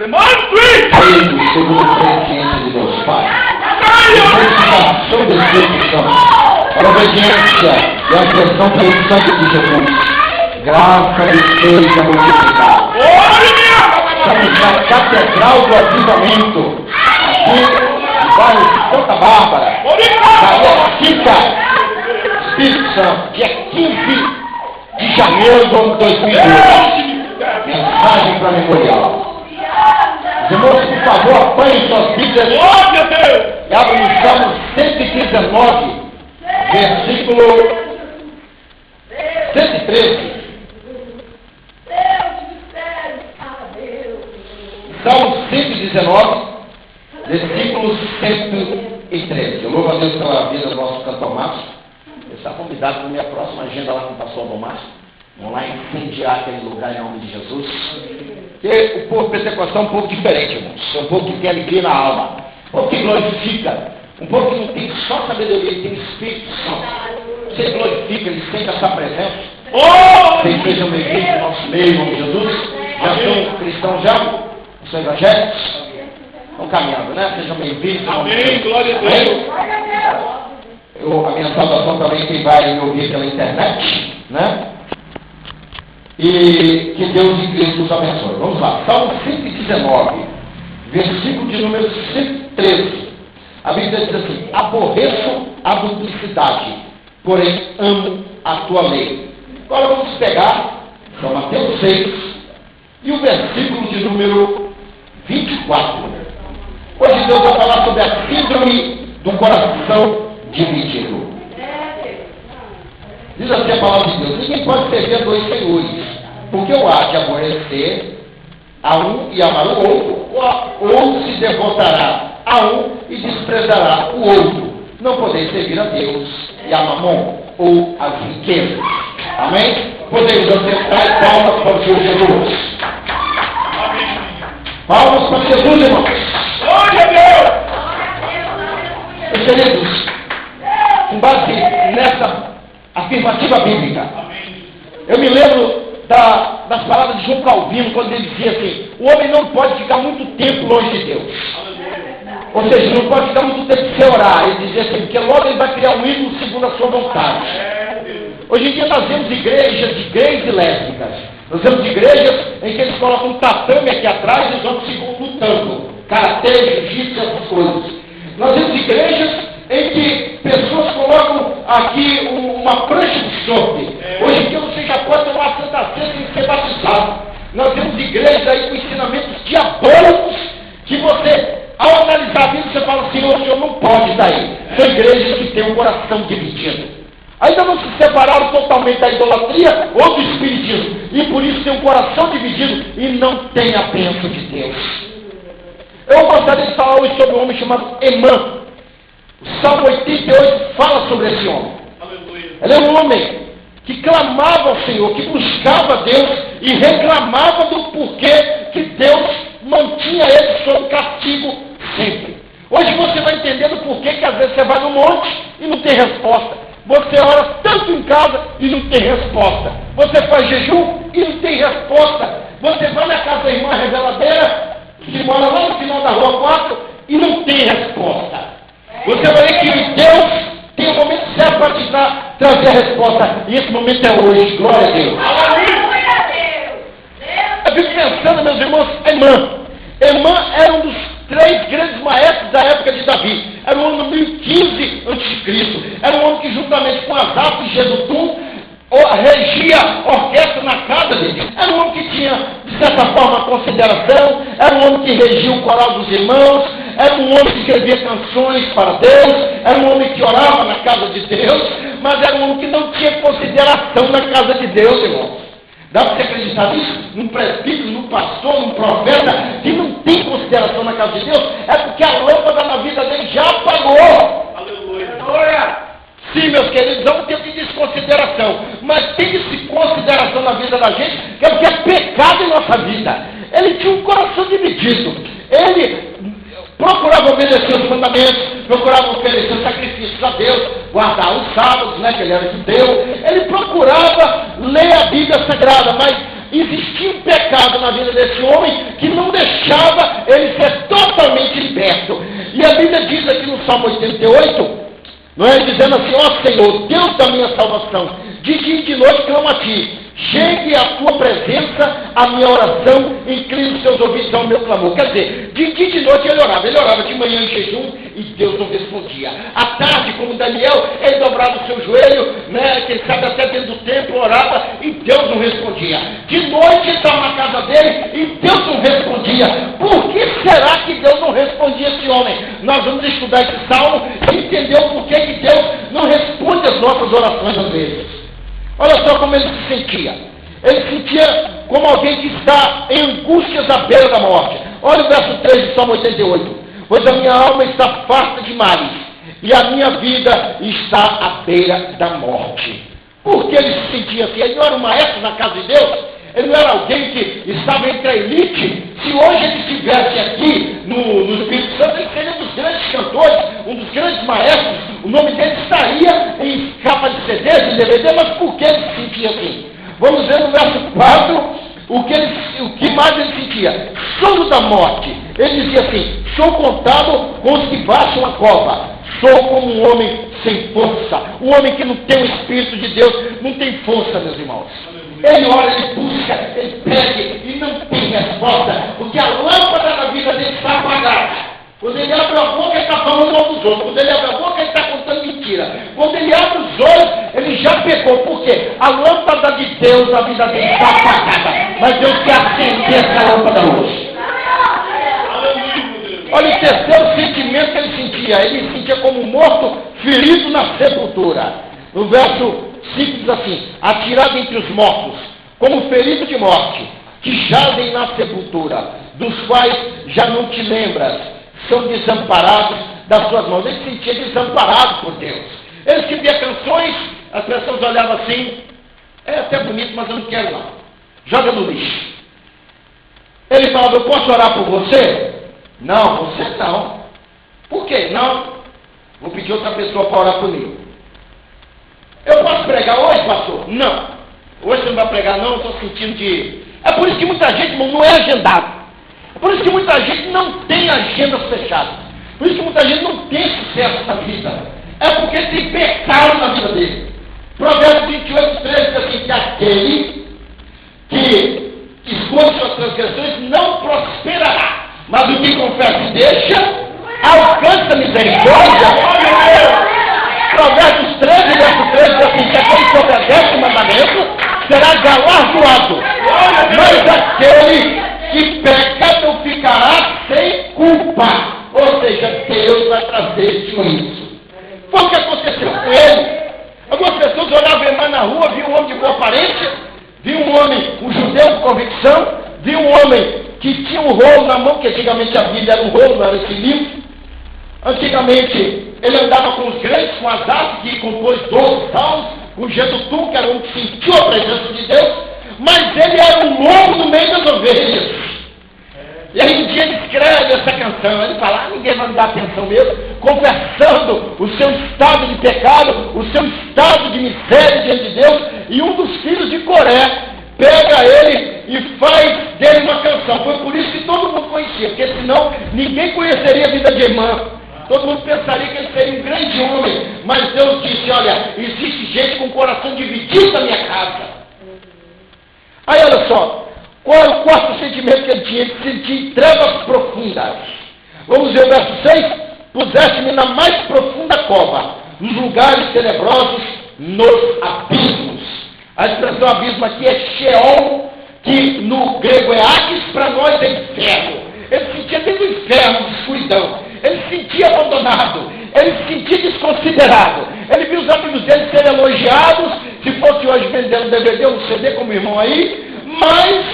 Feito segundo o presciência de Deus Pai. Santificação do Espírito Santo. Para a obediência e a pressão pelo sangue de Jesus. Graça lhe seja multiplicada. Estamos na Catedral do Avivamento. Aqui no bairro de Santa Bárbara. Bahia Chica. Espírito Santo. Dia 15 de janeiro do ano 2012. Mensagem para memorial. Os irmãos, por favor, apanhem suas Bíblias. E abram no Salmo 119, versículo 113. Salmo 119, versículo 113. Eu louvo a Deus pela vida do nosso cantor Márcio. Ele está convidado para a minha próxima agenda lá com o pastor Dom Márcio. Vamos lá incendiar aquele lugar em nome de Jesus. Porque o povo pentecostal é um povo diferente, irmãos. É um povo que tem alegria na alma. Um povo que glorifica. Um povo que não tem só sabedoria, ele tem Espírito Santo. Você glorifica, ele sente essa presença. Vocês sejam bem-vindos no nosso meio, em nome de Jesus. Já são cristãos já? São evangélicos? Estão caminhando, né? Sejam bem-vindos. Amém, glória a Deus. A minha saudação também quem vai me ouvir pela internet, né? E que Deus em Cristo nos abençoe. Vamos lá. Salmo 119, versículo de número 113. A Bíblia diz assim: aborreço a duplicidade, porém amo a tua lei. Agora vamos pegar São Mateus 6 e o versículo de número 24. Hoje Deus vai falar sobre a síndrome do coração dividido. Diz assim a palavra de Deus: ninguém pode servir a dois senhores, porque ou há de aborrecer a um e amar o outro, ou se devotará a um e desprezará o outro. Não podeis servir a Deus e a Mamon, ou as riquezas. Amém? Podemos acertar e palmas para o Senhor Jesus. Palmas para Jesus, irmãos. Glória a Deus. Meus queridos, com base nessa afirmativa bíblica, eu me lembro das palavras de João Calvino, quando ele dizia assim: o homem não pode ficar muito tempo longe de Deus. Ou seja, não pode ficar muito tempo sem orar. Ele dizia assim, porque logo ele vai criar um ídolo segundo a sua vontade. Hoje em dia nós vemos igrejas de gays e lésbicas. Nós vemos igrejas em que eles colocam um tatame aqui atrás e os homens ficam lutando. Karatê, jiu-jitsu, essas coisas. Nós vemos igrejas em que pessoas colocam aqui uma prancha de chope. Hoje em dia você já pode tomar Santa Ceia sem ser batizado. Nós temos igrejas aí com ensinamentos diabólicos que você, ao analisar a Bíblia, você fala assim: o senhor não pode estar aí. São igrejas que têm um coração dividido. Ainda não se separaram totalmente da idolatria ou do espiritismo. E por isso tem um coração dividido e não tem a bênção de Deus. Eu gostaria de falar hoje sobre um homem chamado Emã. O Salmo 88 fala sobre esse homem. Ele é um homem que clamava ao Senhor, que buscava Deus e reclamava do porquê que Deus mantinha ele sob castigo sempre. Hoje você vai entendendo porquê que às vezes você vai no monte e não tem resposta. Você ora tanto em casa e não tem resposta. Você faz jejum e não tem resposta. Você vai na casa da irmã reveladeira, que mora lá no final da rua 4, e não tem resposta. Você vai ver que Deus tem um momento certo para te trazer a resposta. E esse momento é hoje. Glória a Deus. Eu fico pensando, meus irmãos, Emã era um dos 3 grandes maestros da época de Davi. Era um homem no 1015 a.C. Era um homem que, juntamente com Asaf e Jedutum, regia a orquestra na casa dele. Era um homem que tinha, de certa forma, consideração. Era um homem que regia o coral dos irmãos. Era um homem que escrevia canções para Deus. Era um homem que orava na casa de Deus. Mas era um homem que não tinha consideração na casa de Deus, irmãos. Dá para você acreditar nisso? Num presbítero, num pastor, num profeta que não tem consideração na casa de Deus? É porque a lâmpada na vida dele já apagou. Aleluia! Sim, meus queridos, não tem desconsideração, mas tem-se consideração na vida da gente, que é o que é pecado em nossa vida. Ele tinha um coração dividido. Ele procurava obedecer os mandamentos, procurava oferecer sacrifícios a Deus, guardar os sábados, né, que ele era judeu. Ele procurava ler a Bíblia Sagrada, mas existia um pecado na vida desse homem que não deixava ele ser totalmente liberto. E a Bíblia diz aqui no Salmo 88, não é? Dizendo assim: ó Senhor, Deus da minha salvação, de dia e de noite clamo a ti. Chegue à tua presença a minha oração, incline os seus ouvidos ao meu clamor. Quer dizer, de dia e de noite ele orava de manhã em jejum e Deus não respondia. À tarde, como Daniel, ele dobrava o seu joelho, né, quem sabe até dentro do templo, orava e Deus não respondia. De noite ele estava na casa dele e Deus não respondia. Por que será que Deus não respondia esse homem? Nós vamos estudar esse salmo e entender o porquê que Deus não responde as nossas orações às vezes. Olha só como ele se sentia. Ele se sentia como alguém que está em angústias à beira da morte. Olha o verso 3 do Salmo 88. Pois a minha alma está farta de males, e a minha vida está à beira da morte. Por que ele se sentia assim? Ele não era um maestro na casa de Deus? Ele não era alguém que estava entre a elite? Se hoje ele estivesse aqui no Espírito Santo, ele seria um dos grandes cantores, um dos grandes maestros. O nome dele estaria em capa de CD, de DVD, mas por que ele se sentia assim? Vamos ver no verso 4 o que mais ele sentia. Sono da morte. Ele dizia assim: sou contado com os que baixam a cova. Sou como um homem sem força. Um homem que não tem o Espírito de Deus, não tem força, meus irmãos. Ele ora, ele busca, ele pede e não tem resposta, porque a lâmpada da vida dele está apagada. Quando ele abre a boca, ele está falando mal dos outros. Quando ele abre a boca, ele está contando mentira. Quando ele abre os olhos, ele já pecou. Por quê? A lâmpada de Deus, a vida dele está apagada. Mas Deus quer acender essa lâmpada hoje. Olha o terceiro sentimento que ele sentia. Ele sentia como um morto ferido na sepultura. No verso 5 diz assim: atirado entre os mortos, como ferido de morte, que jazem na sepultura, dos quais já não te lembras. São desamparados das suas mãos. Ele se sentia desamparado por Deus. Ele escrevia canções, as pessoas olhavam assim: é até bonito, mas eu não quero não. Joga no lixo. Ele falava: eu posso orar por você? Não, você não. Por quê? Não. Vou pedir outra pessoa para orar comigo. Eu posso pregar hoje, pastor? Não. Hoje você não vai pregar não, eu estou sentindo de... É por isso que muita gente, irmão, não é agendado. É por isso que muita gente não tem agendas fechadas. Por isso que muita gente não tem sucesso na vida. É porque tem pecado na vida dele. Provérbios 28, 13 diz assim: que aquele que esconde suas transgressões não prosperará, mas o que confessa e deixa, alcança misericórdia. Provérbios 13, verso 13 diz assim: que aquele que obedece o mandamento será galardoado, mas aquele que peca não ficará sem culpa. Ou seja, Deus vai trazer juízo. Foi o que aconteceu com ele. Algumas pessoas olhavam mais na rua, viam um homem de boa aparência, viam um homem, um judeu com convicção, viam um homem que tinha um rolo na mão, que antigamente a Bíblia era um rolo, não era esse livro. Antigamente ele andava com os grandes, com Asaf, que compôs 12 salmos, com Jedutum, que era um que sentiu a presença de Deus, mas ele era um lobo no meio das ovelhas. E aí um dia ele escreve essa canção, ele fala: ninguém vai me dar atenção mesmo, confessando o seu estado de pecado, o seu estado de miséria diante de Deus, e um dos filhos de Coré pega ele e faz dele uma canção. Foi por isso que todo mundo conhecia, porque senão ninguém conheceria a vida de irmã. Todo mundo pensaria que ele seria um grande homem, mas Deus disse: olha, existe gente com o coração dividido na minha casa. Aí olha só, qual é o quarto sentimento que ele tinha? Ele sentia em trevas profundas. Vamos ver o verso 6. Puseste-me na mais profunda cova, nos lugares tenebrosos, nos abismos. A expressão abismo aqui é Sheol, que no grego é Hades, para nós é inferno. Ele se sentia dentro do inferno, de escuridão. Ele se sentia abandonado. Ele se sentia desconsiderado. Ele viu os amigos dele serem elogiados, se fosse hoje vendendo DVD ou CD como irmão aí, mas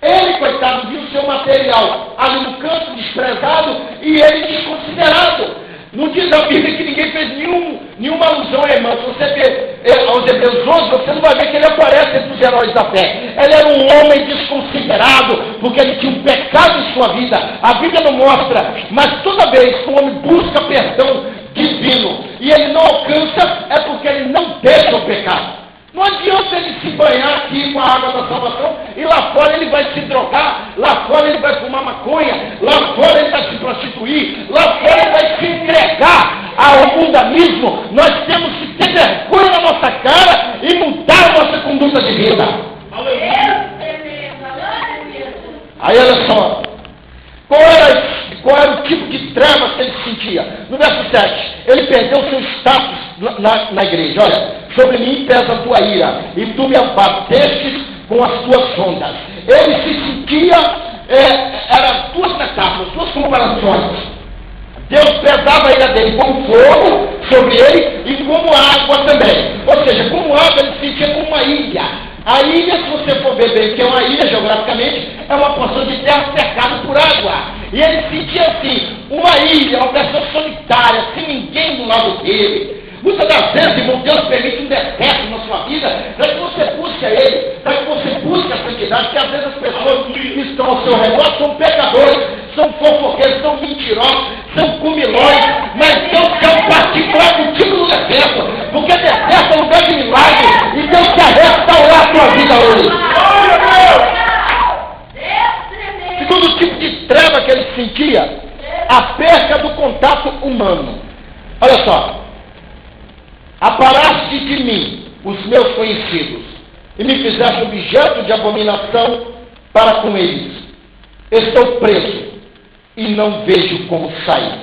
ele, coitado, viu o seu material ali no canto, desprezado, e ele desconsiderado. Não diz a Bíblia que ninguém fez nenhuma alusão à irmã. Se você ver aos Hebreus 11, você não vai ver que ele aparece entre os heróis da fé. Ele era um homem desconsiderado, porque ele tinha um pecado em sua vida. A Bíblia não mostra, mas toda vez que o homem busca perdão divino e ele não alcança, é porque ele não deixa o pecado. Não adianta ele se banhar aqui com a água da salvação e lá fora ele vai se drogar, lá fora ele vai fumar maconha, lá fora ele vai se prostituir, lá fora ele vai se entregar ao mundanismo. Nós temos que ter vergonha na nossa cara e mudar a nossa conduta de vida. Aí olha só, qual era o tipo de trevas que ele sentia? No verso 7, ele perdeu seu status na igreja. Olha, sobre mim pesa a tua ira, e tu me abateste com as tuas ondas. Ele se sentia, eram duas metáforas, duas comparações. Deus pesava a ira dele como fogo sobre ele e como água também. Ou seja, como água ele se sentia como uma ilha. A ilha, se você for ver bem, que é uma ilha geograficamente, é uma porção de terra cercada por água. E ele sentia assim, uma ilha, uma pessoa solitária, sem ninguém do lado dele. Muitas das vezes, irmão, Deus permite um deserto na sua vida, para que você busque a Ele, para que você busque a santidade, porque às vezes as pessoas que estão ao seu redor são pecadores, são fofoqueiros, são mentirosos, são comilões, mas Deus quer um particular contigo no deserto, porque deserto é um lugar de milagre, e Deus quer restaurar a tua vida hoje. Segundo tipo de treva que ele sentia, a perca do contato humano. Olha só. Aparaste de mim os meus conhecidos, e me fizeste objeto de abominação para com eles. Estou preso, e não vejo como sair.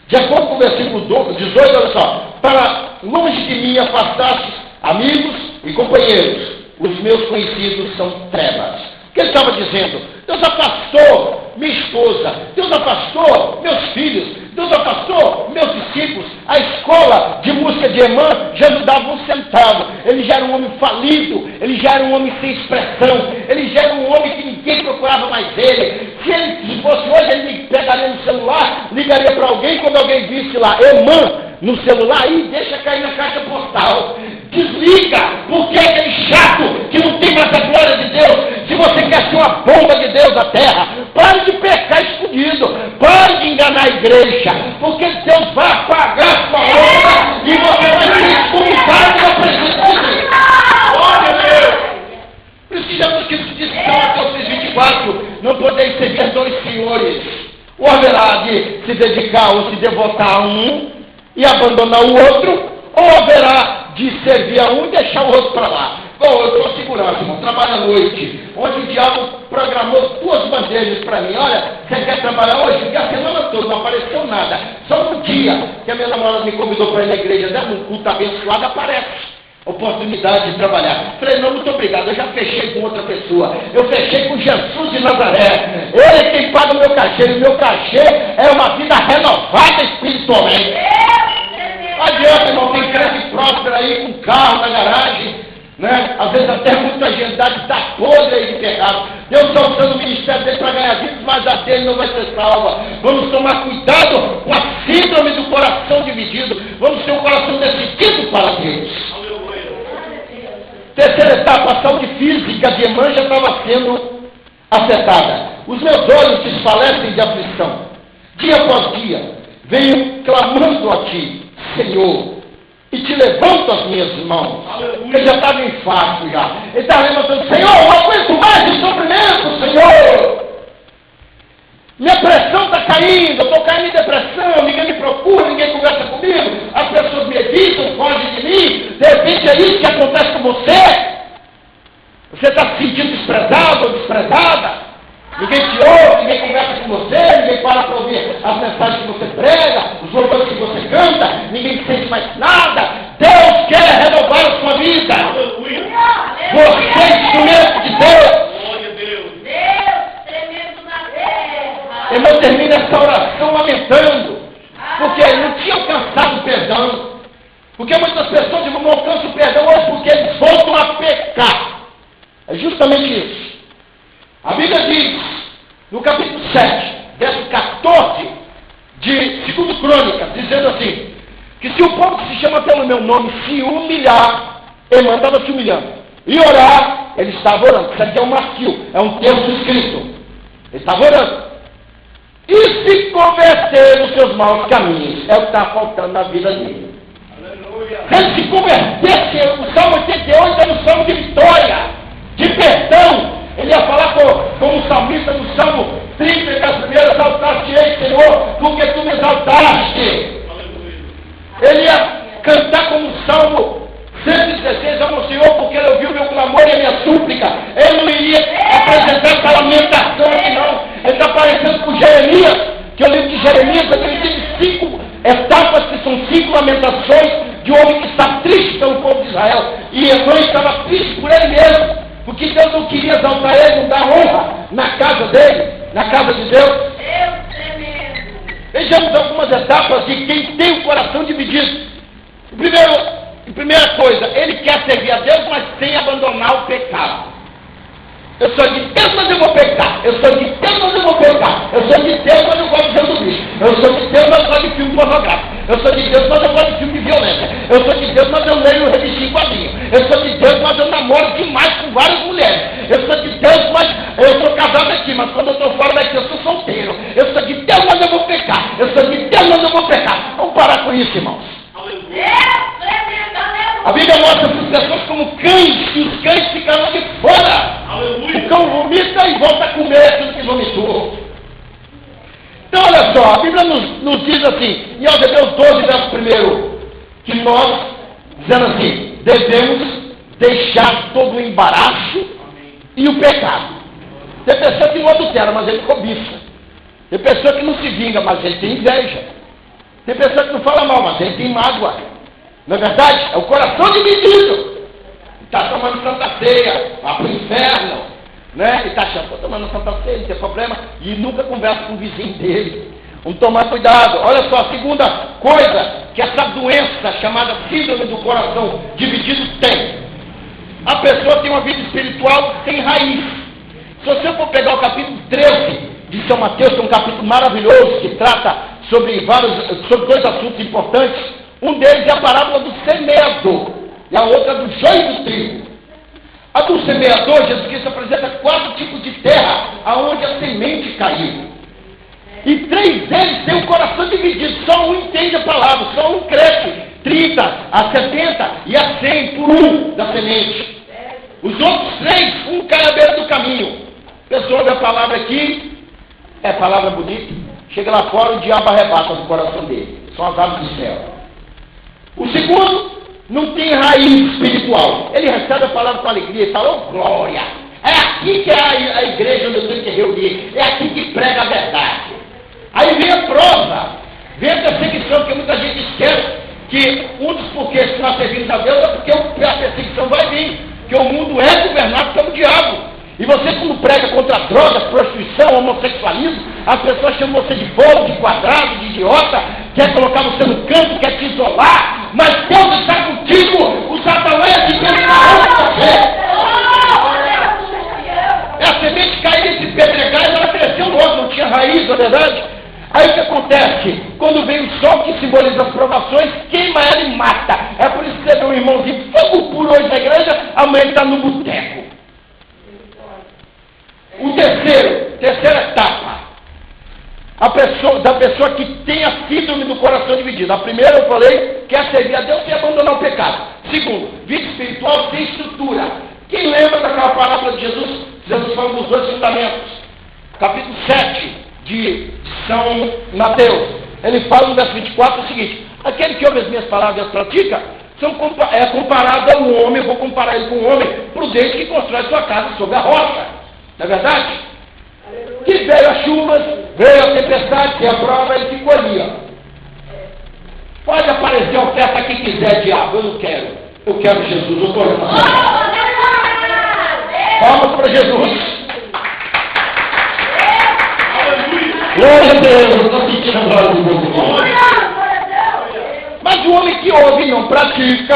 De acordo com o versículo 18, olha só. Para longe de mim afastaste amigos e companheiros. Os meus conhecidos são trevas. O que ele estava dizendo? Deus afastou minha esposa, Deus afastou meus filhos, Deus afastou meus discípulos. A escola de música de Emã já não dava um centavo. Ele já era um homem falido, ele já era um homem sem expressão, ele já era um homem que ninguém procurava mais ele. Se ele fosse hoje, ele pegaria no celular, ligaria para alguém, quando alguém visse lá Emã no celular, e deixa cair na caixa postal. Desliga, porque é aquele chato que não tem mais a glória de Deus. Se você quer ser uma bomba de Deus na terra, pare de pecar escondido, pare de enganar a igreja, porque Deus vai apagar sua obra e você vai ser excomungado na presença de Deus. Glória a Deus! Por isso que Jesus Cristo disse em Mateus 6,24: não podeis servir dois senhores, ou haverá de se dedicar ou se devotar a um e abandonar o outro, ou haverá de servir a um e deixar o outro para lá. Bom, eu sou segurança, irmão, trabalho à noite, onde o diabo programou duas bandejas para mim. Olha, você quer trabalhar hoje? Porque a semana toda não apareceu nada. Só um dia que a minha namorada me convidou para ir na igreja, dando um culto abençoado, aparece oportunidade de trabalhar. Falei, não, muito obrigado, eu já fechei com outra pessoa. Eu fechei com Jesus de Nazaré. Ele é quem paga o meu cachê, e o meu cachê é uma vida renovada espiritualmente. Não adianta, irmão, tem crente próspero aí com carro na garagem, né? Às vezes até muita agendade está podre aí de pecado. Deus está usando o ministério dele para ganhar vidas, mas a dele não vai ser salva. Vamos tomar cuidado com a síndrome do coração dividido. Vamos ter um coração decidido para Deus. Terceira etapa, a saúde física de Emã já estava sendo afetada. Os meus olhos desfalecem de aflição. Dia após dia, venho clamando a Ti, Senhor, e te levanto as minhas mãos. Ele já estava em fato já. Ele estava levantando: Senhor, eu não aguento mais de sofrimento, Senhor. Minha pressão está caindo, eu estou caindo em depressão, ninguém me procura, ninguém conversa comigo, as pessoas me evitam, fogem de mim. De repente é isso que acontece com você. Você está se sentindo desprezado ou desprezada. Ninguém te ouve, ninguém conversa com você, ninguém para ouvir as mensagens que você prega, os louvores que você canta, ninguém sente mais nada. Deus quer renovar a sua vida. Você é instrumento de Deus. Irmão, termina essa oração lamentando, porque ele não tinha alcançado o perdão. Porque muitas pessoas não alcançam o perdão hoje porque eles voltam a pecar. É justamente isso. A Bíblia diz, no capítulo 7, verso 14 de 2 Crônicas, dizendo assim, que se o povo que se chama pelo meu nome se humilhar, ele mandava se humilhando, e orar, ele estava orando. Isso aqui é um marquio, é um texto escrito. Ele estava orando. E se converter nos seus maus caminhos, é o que está faltando na vida dele. Ele se convertesse, o Salmo 88 é um salmo de vitória, de perdão. Ele ia falar como o salmista no Salmo 30, que é a primeira, exaltar-te-ei, Senhor, porque tu me exaltaste. Ele ia cantar como o Salmo 116, amo o Senhor, porque ele ouviu meu clamor e a minha súplica. Ele não iria apresentar essa lamentação aqui, não. Ele está parecendo com Jeremias, que o livro de Jeremias tem 5 etapas, que são 5 lamentações de um homem que está triste pelo povo de Israel. E Emã estava triste por ele mesmo, porque Deus não queria exaltar ele, não dar honra na casa dele, na casa de Deus. Vejamos algumas etapas de quem tem o coração dividido. Primeira coisa, ele quer servir a Deus, mas sem abandonar o pecado. Eu sou de Deus, mas eu vou pecar. Eu sou de Deus, mas eu vou pecar. Eu sou de Deus, mas eu gosto de Jesus Cristo. Eu sou de Deus, mas eu gosto de filme pornográfico. Eu sou de Deus, mas eu gosto de filme de violência. Eu sou de Deus, mas eu leio revistinha em quadrinho. Eu sou de Deus, mas eu namoro demais com várias mulheres. Eu sou de Deus, mas eu sou casado aqui, mas quando eu estou fora daqui eu sou solteiro. Eu sou de Deus, mas eu vou pecar. Eu sou de Deus, mas eu vou pecar. Vamos parar com isso, irmãos. A Bíblia mostra as pessoas como cães, e os cães ficaram de fora. Aleluia. O cão vomita e volta a comer aquilo que vomitou. Então, olha só, a Bíblia nos diz assim, em Hebreus 12, verso 1, que nós, dizendo assim, devemos deixar todo o embaraço e o pecado. Tem pessoa que não adultera, mas ele cobiça. Tem pessoa que não se vinga, mas ele tem inveja. Tem pessoa que não fala mal, mas ele tem mágoa. Não é verdade? É o coração dividido. Está tomando Santa Ceia, vai para o inferno, né? E está achando, estou tomando Santa Ceia, não tem problema, e nunca conversa com o vizinho dele. Vamos tomar cuidado. Olha só, a segunda coisa que essa doença chamada síndrome do coração dividido tem. A pessoa tem uma vida espiritual sem raiz. Se você for pegar o capítulo 13 de São Mateus, que é um capítulo maravilhoso, que trata sobre 2 assuntos importantes. Um deles é a parábola do semeador, e a outra do joio do trigo. A do semeador, Jesus Cristo apresenta 4 tipos de terra, aonde a semente caiu. E 3 deles têm o coração dividido, só um entende a palavra, só um cresce 30, a 70 e a 100 por um da semente. Os outros 3, um cai à beira do caminho. A pessoa ouve a palavra aqui, é palavra bonita, chega lá fora, o diabo arrebata do coração dele. São as aves do céu. O segundo não tem raiz espiritual. Ele recebe a palavra com alegria e fala, oh, glória! É aqui que é a igreja onde eu tenho que reunir. É aqui que prega a verdade. Aí vem a prova, vem a perseguição, porque muita gente esquece que um dos porquês que nós servimos a Deus é porque a perseguição vai vir. Porque o mundo é governado pelo diabo. E você, quando prega contra drogas, prostituição, homossexualismo, as pessoas chamam você de bobo, de quadrado, de idiota, quer colocar você no canto, quer te isolar, mas Deus está contigo, o Satanás é de Deus está com você. É a semente cair nesse pedregal, ela cresceu logo, não tinha raiz, na verdade. Aí o que acontece? Quando vem o sol que simboliza as provações, queima ela e mata. É por isso que você vê um irmãozinho fogo puro hoje na igreja, amanhã ele está no boteco. O terceira etapa, da pessoa que tem a síndrome do coração dividido. A primeira eu falei, quer servir a Deus e abandonar o pecado. Segundo, vida espiritual sem estrutura. Quem lembra daquela parábola de Jesus? Jesus fala dos 2 fundamentos. Capítulo 7 de São Mateus. Ele fala no verso 24 o seguinte, aquele que ouve as minhas palavras e as pratica, é comparado a um homem, eu vou comparar ele com um homem prudente que constrói sua casa sobre a rocha. Não é verdade? Que veio as chuvas, veio a tempestade, que a prova, ele ficou ali, ó. Pode aparecer a oferta que quiser, diabo, eu não quero. Eu quero Jesus, eu estou orando. Palmas para Jesus. Glória a Deus, eu estou sentindo a glória de Deus. Mas o homem que ouve e não pratica,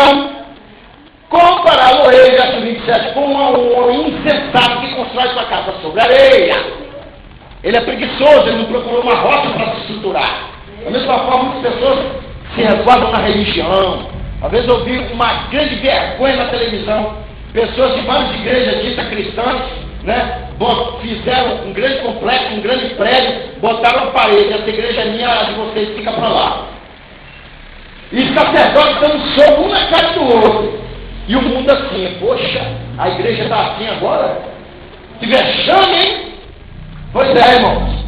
compará-lo ele, verso 27, com um homem insensato que constrói sua casa sobre areia. Ele é preguiçoso, ele não procurou uma rocha para se estruturar. Da mesma forma, muitas pessoas se resguardam na religião. Às vezes eu vi uma grande vergonha na televisão. Pessoas de várias igrejas ditas cristãs, né, fizeram um grande complexo, um grande prédio, botaram a parede, essa igreja é minha, a de vocês fica para lá. E sacerdotes dando soco um na cara do outro. E o mundo assim, poxa, a igreja está assim agora? Que vexame, hein? Pois é, irmãos.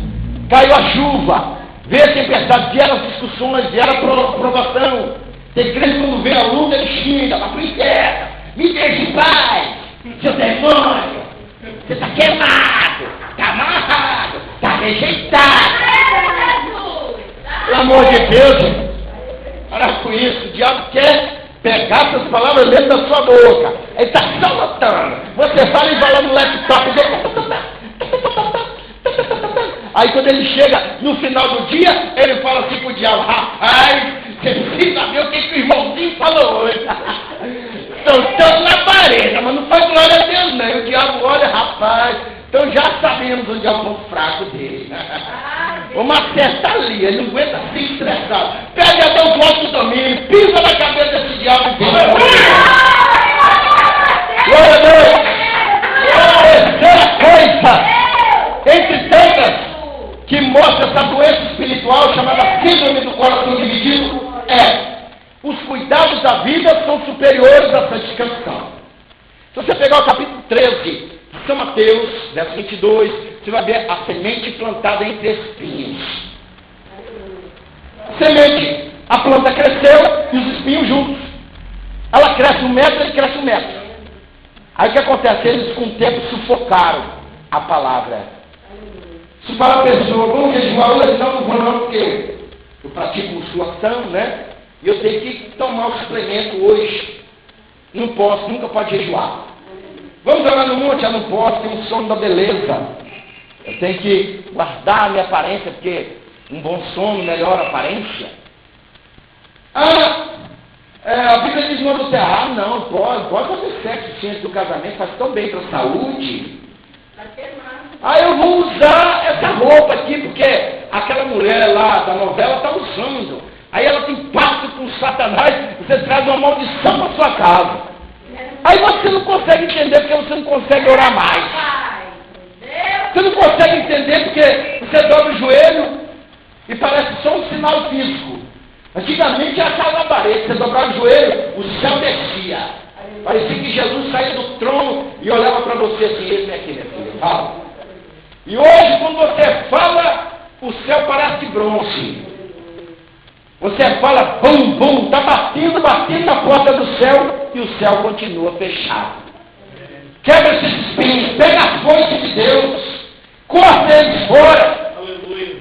Caiu a chuva, veio a tempestade, vieram as discussões, vieram a provação. Tem crente quando vê a luta, ele xinga, vai pro inferno. Me deixe em paz, seu demônio. Você está queimado, está amarrado, está rejeitado. Pelo amor de Deus, gente. Para com isso, o diabo quer pegar essas palavras dentro da sua boca. Ele está só notando. Você fala e vai lá no laptop dele. Aí quando ele chega no final do dia, ele fala assim pro diabo: rapaz, você precisa ver o que o irmãozinho falou hoje. Estão todos na parede, mas não foi glória a Deus não. E o diabo olha: rapaz, então já sabemos onde é o ponto fraco dele. Vamos acertar ali, ele não aguenta ser estressado. Pega até o voto do domínio, pisa na cabeça desse diabo e pisa. Glória a Deus! Terceira coisa, entre tantas, que mostra essa doença espiritual chamada síndrome do coração dividido, os cuidados da vida são superiores à santificação. Se você pegar o capítulo 13 de São Mateus, verso 22, você vai ver a semente plantada entre espinhos. Semente, a planta cresceu e os espinhos juntos. Ela cresce 1 metro, ele cresce 1 metro. Aí o que acontece? Eles com o tempo sufocaram a palavra. Se fala a pessoa: vamos jejuar hoje? Não vou não, porque eu pratico musculação, né? E eu tenho que tomar o suplemento hoje. Não posso, nunca pode jejuar. Vamos orar no monte? Eu não posso, tenho um sono da beleza. Eu tenho que guardar a minha aparência, porque um bom sono melhora a aparência. A Bíblia diz não adulterar. Não, pode fazer sexo ciente do casamento, faz tão bem para a saúde. Eu vou usar essa roupa aqui, porque aquela mulher lá da novela está usando. Aí ela tem pacto com Satanás, você traz uma maldição para sua casa. Aí você não consegue entender, porque você não consegue orar mais. Você não consegue entender, porque você dobra o joelho e parece só um sinal físico. Antigamente era aquela labareda, você dobrava o joelho, o céu descia. Parecia que Jesus saía do trono e olhava para você assim: esse é aqui, minha filha, fala. E hoje, quando você fala, o céu parece de bronze. Você fala, bum, bum, está batendo na porta do céu e o céu continua fechado. Quebra esses espinhos, pega a força de Deus, corta eles fora.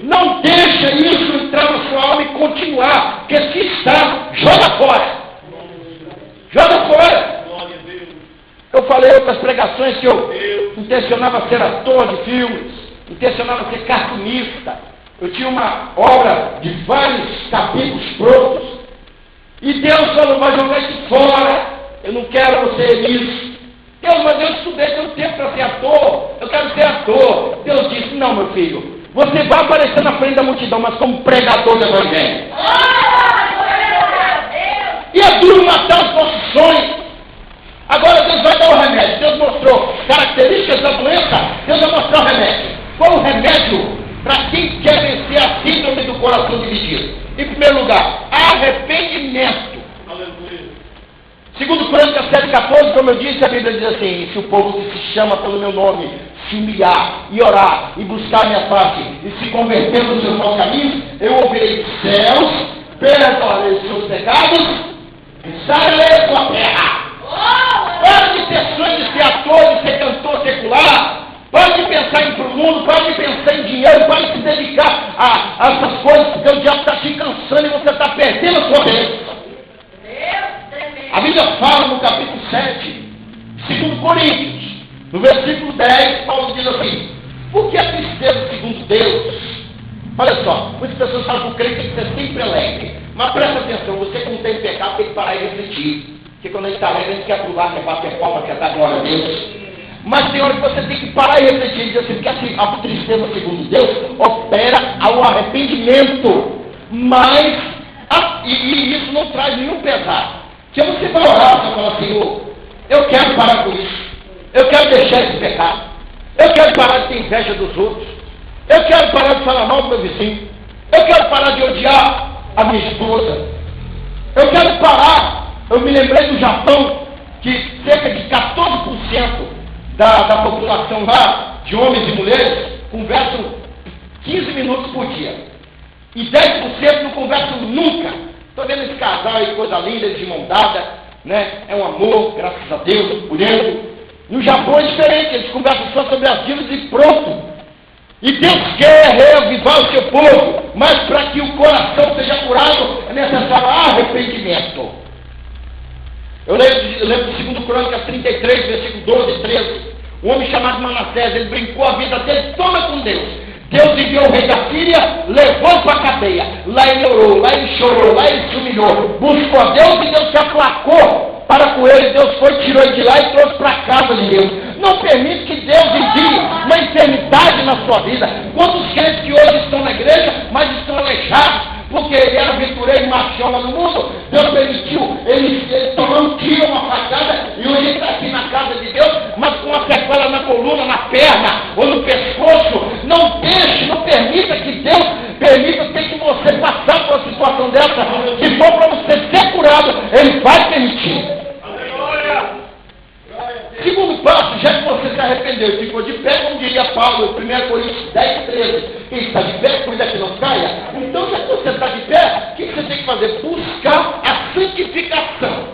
Não deixa isso entrar na sua alma e continuar, porque se está, joga fora. Joga fora. Eu falei em outras pregações que eu intencionava ser ator de filmes, intencionava ser cartunista. Eu tinha uma obra de vários capítulos prontos. E Deus falou: vai jogar isso fora. Eu não quero você nisso. Deus, mas eu estudei tanto tempo para ser ator. Eu quero ser ator. Deus disse: não, meu filho. Você vai aparecer na frente da multidão, mas como pregador do evangelho. E é duro matar os nossos sonhos. Agora Deus vai dar o remédio. Deus mostrou características da doença. Deus vai mostrar o remédio. Qual o remédio para quem quer vencer a síndrome do coração dividido? Em primeiro lugar, arrependimento. Aleluia. Segundo Crônicas 7,14, como eu disse, a Bíblia diz assim: se o povo que se chama pelo meu nome se humilhar e orar e buscar a minha face e se converter nos seus maus caminhos, eu ouvirei dos céus, perdoarei os seus pecados e sararei a sua terra. Para de ter sonho de ser ator, de ser cantor secular. Pode pensar em ir para o mundo, pode pensar em dinheiro, pode se dedicar a essas coisas, porque o diabo está te cansando e você está perdendo a sua bênção. A Bíblia fala no capítulo 7, 2 Coríntios, no versículo 10, Paulo diz assim: por que a tristeza segundo Deus? Olha só, muitas pessoas falam que o crente tem que ser sempre alegre. Mas presta atenção, você que não tem pecado tem que parar e refletir. Porque quando a gente está alegre, a gente quer pular, quer bater palma, quer dar glória a Deus. Mas tem hora que você tem que parar e refletir e dizer assim: porque assim, a tristeza segundo Deus opera ao arrependimento. Mas, e isso não traz nenhum pesar. Porque você vai orar, você fala: Senhor, eu quero parar com isso. Eu quero deixar esse pecado. Eu quero parar de ter inveja dos outros. Eu quero parar de falar mal do meu vizinho. Eu quero parar de odiar a minha esposa. Eu quero parar. Eu me lembrei do Japão, que cerca de 14% da população lá, de homens e mulheres, conversam 15 minutos por dia. E 10% não conversam nunca. Estou vendo esse casal aí, coisa linda, eles de mão dada, né? É um amor, graças a Deus, por ele. No Japão é diferente, eles conversam só sobre as dívidas e pronto. E Deus quer reavivar o seu povo, mas para que o coração seja curado, é necessário arrependimento. Eu lembro de 2 Crônicas 33, versículo 12 e 13. Um homem chamado Manassés, ele brincou a vida dele toda com Deus. Deus enviou o rei da Síria, levou para a cadeia. Lá ele orou, lá ele chorou, lá ele se humilhou. Buscou a Deus e Deus se aplacou para com ele. Deus foi, tirou ele de lá e trouxe para a casa de Deus. Não permite que Deus envie uma enfermidade na sua vida. Quantos crentes que hoje estão na igreja, mas estão aleijados, porque ele era aventureiro e machiola no mundo, Deus permitiu ele tomar um tiro, uma facada, e hoje ele está aqui na casa de Deus, mas com uma sequela na coluna, na perna, ou no pescoço. Não deixe, não permita que Deus permita que você passar por uma situação dessa. Se for para você ser curado, Ele vai permitir. Segundo passo, já que você se arrependeu e ficou de pé, como diria Paulo, em 1 Coríntios 10, 13, quem está de pé, cuida que não caia. Então, já que você está de pé, o que você tem que fazer? Buscar a santificação.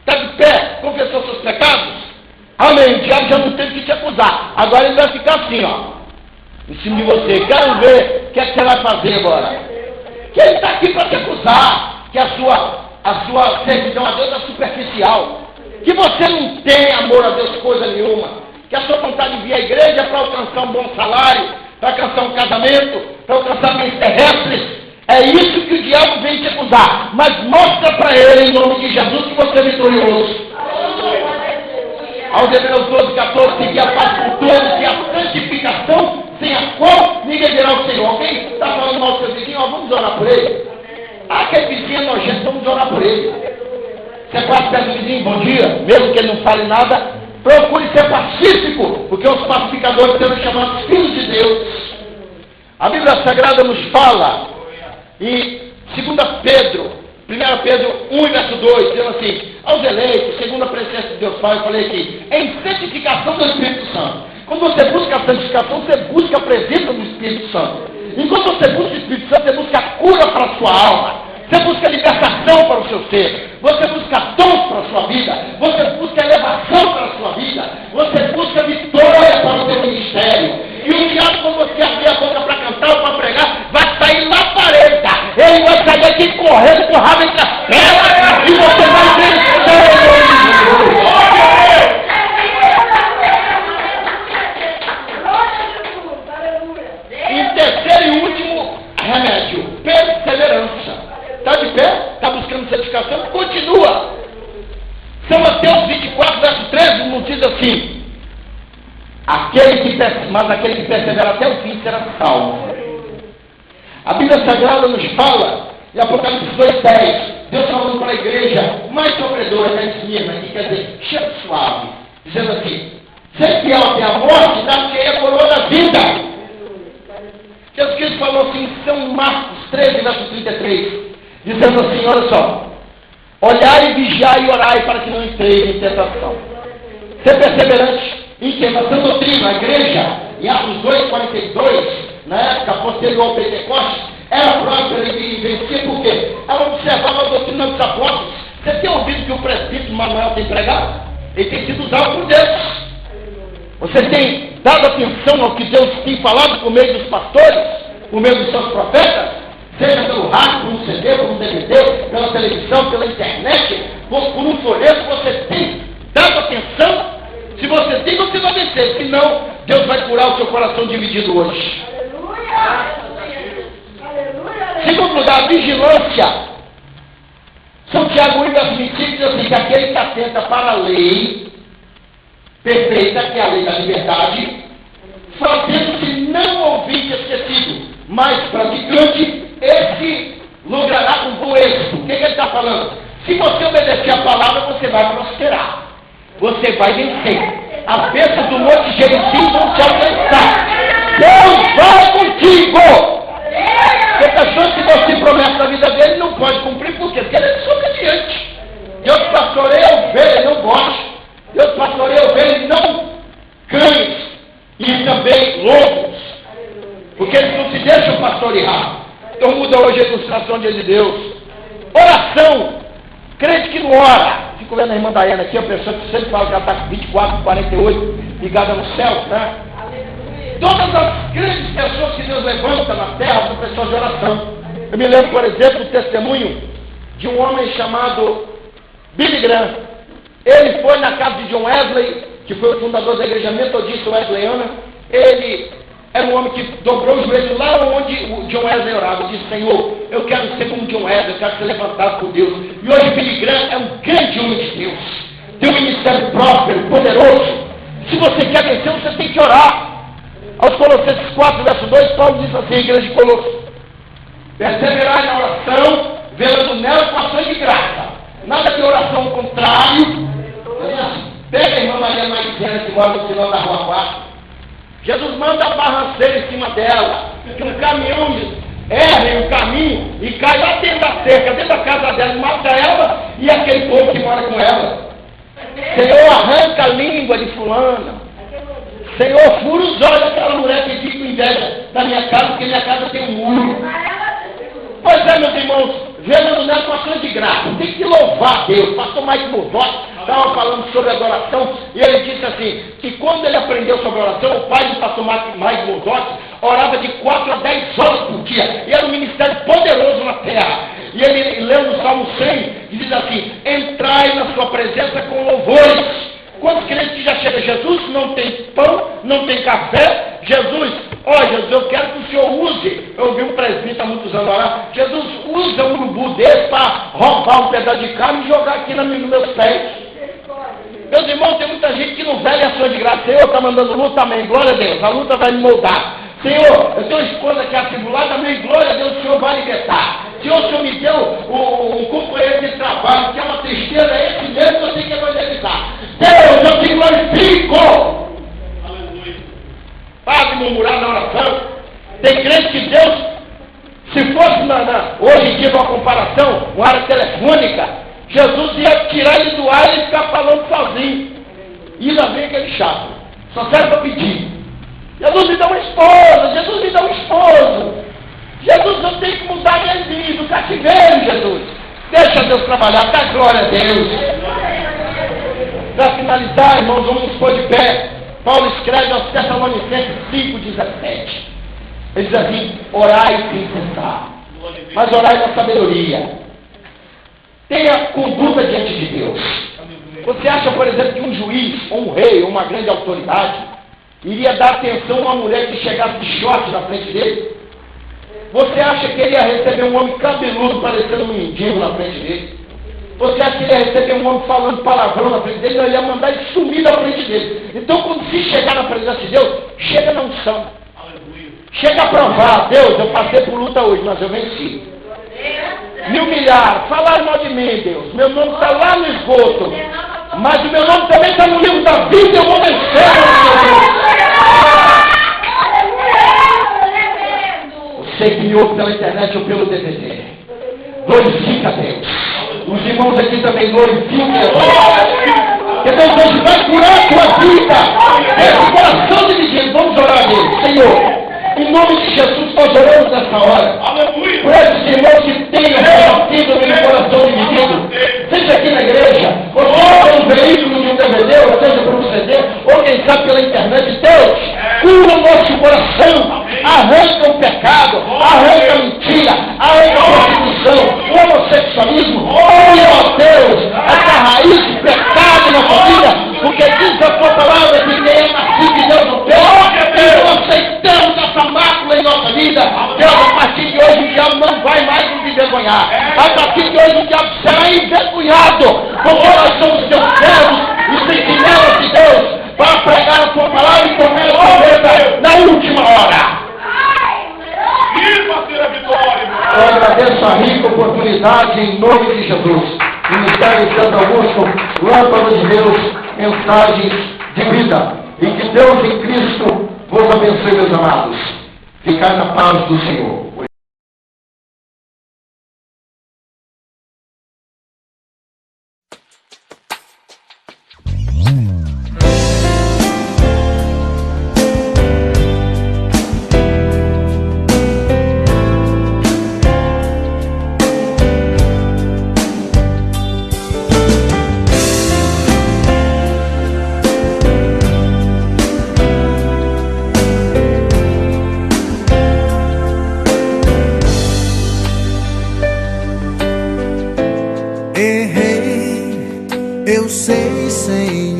Está de pé, confessou seus pecados? Amém, o diabo já não teve que te acusar. Agora ele vai ficar assim, ó, em cima de você. Quero ver o que é que você vai fazer agora. Que ele está aqui para te acusar, que a sua servidão a Deus é superficial. Que você não tem amor a Deus coisa nenhuma, que a sua vontade de vir à igreja é para alcançar um bom salário, para alcançar um casamento, para alcançar bens terrestres. É isso que o diabo vem te acusar, mas mostra para ele, em nome de Jesus, que você é vitorioso. Aos Hebreus 12, 14, seguir a paz com todos e a santificação, sem a qual ninguém verá o Senhor. Alguém está falando mal do seu vizinho? Ó, vamos orar por ele. Aquele vizinho é nojento, vamos orar por ele. Você pode pedir ao vizinho bom dia, mesmo que ele não fale nada, procure ser pacífico, porque os pacificadores serão chamados filhos de Deus. A Bíblia Sagrada nos fala, em 2 Pedro, 1 Pedro 1, verso 2, dizendo assim, aos eleitos, segundo a presença de Deus Pai, eu falei aqui, em santificação do Espírito Santo. Quando você busca a santificação, você busca a presença do Espírito Santo. Enquanto você busca o Espírito Santo, você busca a cura para a sua alma. Você busca libertação para o seu ser. Você busca dons para a sua vida. Você busca elevação para a sua vida. Você busca vitória para o seu ministério. E o diabo, quando você abrir a boca para cantar ou para pregar, vai sair na parede. Ele vai sair aqui correndo com o rabo entre as pernas. E você vai vencer. E terceiro e último remédio, perseverança. Está de pé? Está buscando santificação? Continua. São Mateus 24, verso 13, nos diz assim, mas aquele que persevera até o fim será salvo. A Bíblia Sagrada nos fala, em Apocalipse 2:10, Deus falando para a igreja mais sofredora da Esmirna, que quer dizer, cheio suave, dizendo assim, ser fiel até a morte, dá-te a coroa da vida. Jesus Cristo falou assim em São Marcos 13, verso 33, dizendo assim, olha só, olhai e vigiai e orai para que não entreis em tentação. Ser perseverante em que? Na sã doutrina, a igreja, em Atos 2:42, na época posterior ao Pentecostes, era própria e vencia porque ela observava a doutrina dos apóstolos. Você tem ouvido que o presbítero Manuel tem pregado? Ele tem sido usado por Deus. Você tem dado atenção ao que Deus tem falado por meio dos pastores, por meio dos seus profetas? Seja pelo rádio, por um CD, por um DVD, pela televisão, pela internet, por um folheto, você tem dado atenção? Se você tem, você vai vencer. Senão, Deus vai curar o seu coração dividido hoje. Segundo lugar, vigilância. São Tiago 1, verso 25 diz assim, que aquele que atenta para a lei perfeita, que é a lei da liberdade, fazendo-se não ouvinte esquecido, mas praticante, esse logrará um bom êxito. O que ele está falando? Se você obedecer a palavra, você vai prosperar. Você vai vencer. As bênçãos do Monte Gerizim vão te alcançar. Deus vai contigo. Porque pessoas que você promete na vida dele não pode cumprir, por quê? Porque ele é só dinheiro. pastor Irá. Então muda hoje a ilustração diante de Deus. Oração. Crente que não ora. Fico vendo a irmã Daiana aqui, a pessoa que sempre fala que ela está com 24, 48, ligada no céu, né? Todas as grandes pessoas que Deus levanta na terra são pessoas de oração. Eu me lembro, por exemplo, do testemunho de um homem chamado Billy Graham. Ele foi na casa de John Wesley, que foi o fundador da igreja metodista wesleyana. Ele era um homem que dobrou os joelhos lá onde o John Wesley orava. Disse: Senhor, eu quero ser como John Wesley, eu quero ser levantado por Deus. E hoje Billy Graham é um grande homem de Deus. Tem um ministério próspero, poderoso. Se você quer vencer, você tem que orar. Aos Colossenses 4, verso 2, Paulo diz assim, igreja de Colossos: perseverai na oração, velando nela com ações de graça. Nada de oração contrário. Pega a irmã Maria Maicena, que mora no final da rua 4. Jesus manda a barranceira em cima dela, que um caminhão erre o caminho e cai lá dentro da cerca, dentro da casa dela, mata ela e aquele povo que mora com ela. Senhor, arranca a língua de fulana. Senhor, fura os olhos daquela mulher que fica com inveja da minha casa, porque minha casa tem um muro. Pois é, meus irmãos, vendo nela com ações de graça. Tem que louvar a Deus. O pastor Mike Murdock estava falando sobre adoração, e ele disse assim, que quando ele aprendeu sobre oração, o pai do pastor Mike Murdock orava de 4 a 10 horas por dia, e era um ministério poderoso na terra. E ele leu no Salmo 100, e diz assim: entrai na sua presença com louvores. Quantos crentes que já chegam a Jesus, não tem pão, não tem café? Jesus, Jesus, eu quero que o Senhor use. Eu ouvi um presbítero há muitos anos orar. Jesus, usa um urubu desse para roubar um pedaço de carne e jogar aqui nos meus pés. Meus irmãos, tem muita gente que não velha ações de graça. Senhor, está mandando luta, amém. Glória a Deus, a luta vai me moldar. Senhor, eu tenho uma esposa que é atribulada, amém. Glória a Deus, o Senhor vai libertar. Senhor, o Senhor me deu um companheiro de trabalho, que é uma tristeza, é esse mesmo que eu tenho que evangelizar. Deus, eu te glorifico. Aleluia. Para de murmurar na oração. Tem crente que Deus, se fosse hoje em dia uma comparação, uma área telefônica, Jesus ia tirar ele do ar e ele ficar falando sozinho. E lá vem aquele chato. Só serve para pedir. Jesus me dá uma esposa, Jesus me dá um esposo. Jesus, eu tenho que mudar minha vida, o cativeiro, Jesus. Deixa Deus trabalhar, dá glória a Deus. Para finalizar, irmãos, vamos nos pôr de pé. Paulo escreve aos Tessalonicenses 5,17. Ele diz assim: orai sem cessar, mas orai na sabedoria. Tenha conduta diante de Deus. Você acha, por exemplo, que um juiz, ou um rei, ou uma grande autoridade, iria dar atenção a uma mulher que chegasse de short na frente dele? Você acha que ele ia receber um homem cabeludo parecendo um mendigo na frente dele? Você acha que ele ia receber um homem falando palavrão na frente dele? Ele ia mandar ele sumir na frente dele. Então, quando se chegar na presença de Deus, chega na unção. Chega a provar: Deus, eu passei por luta hoje, mas eu venci. Me humilhar, falar mal de mim, Deus. Meu nome está lá no esgoto, mas o meu nome também está no livro da vida. Eu vou vencer, você que me ouve pela internet ou pelo DVD, glorifica a Deus. Os irmãos aqui também glorificam a Deus. Que Deus hoje vai curar a tua vida. Esse coração dividido, vamos orar a Deus. Senhor, em nome de Jesus, nós oramos nessa hora. Aleluia. Por esses irmãos que têm essa síndrome no coração dividido, seja aqui na igreja, ou seja um veículo de um DVD, ou seja por um CD, ou quem sabe pela internet. Deus, cura o nosso coração. Arranca o pecado, arranca a mentira, arranca a prostituição, o homossexualismo. Olha, ó Deus, essa raiz de pecado na família, porque diz a tua palavra que quem é nascido de Deus não perde. E nós aceitamos essa mácula em nossa vida. Deus, a partir de hoje o diabo não vai mais nos envergonhar. A partir de hoje o diabo será envergonhado, porque nós somos teus servos, os sentinelas de Deus, para pregar a tua palavra e comer a tua mesa na última hora. Eu agradeço a rica oportunidade em nome de Jesus. Ministério de Santo Augusto, Lâmpada de Deus, mensagens de vida. E que Deus em Cristo vos abençoe, meus amados. Ficai na paz do Senhor. Eu sei, Senhor.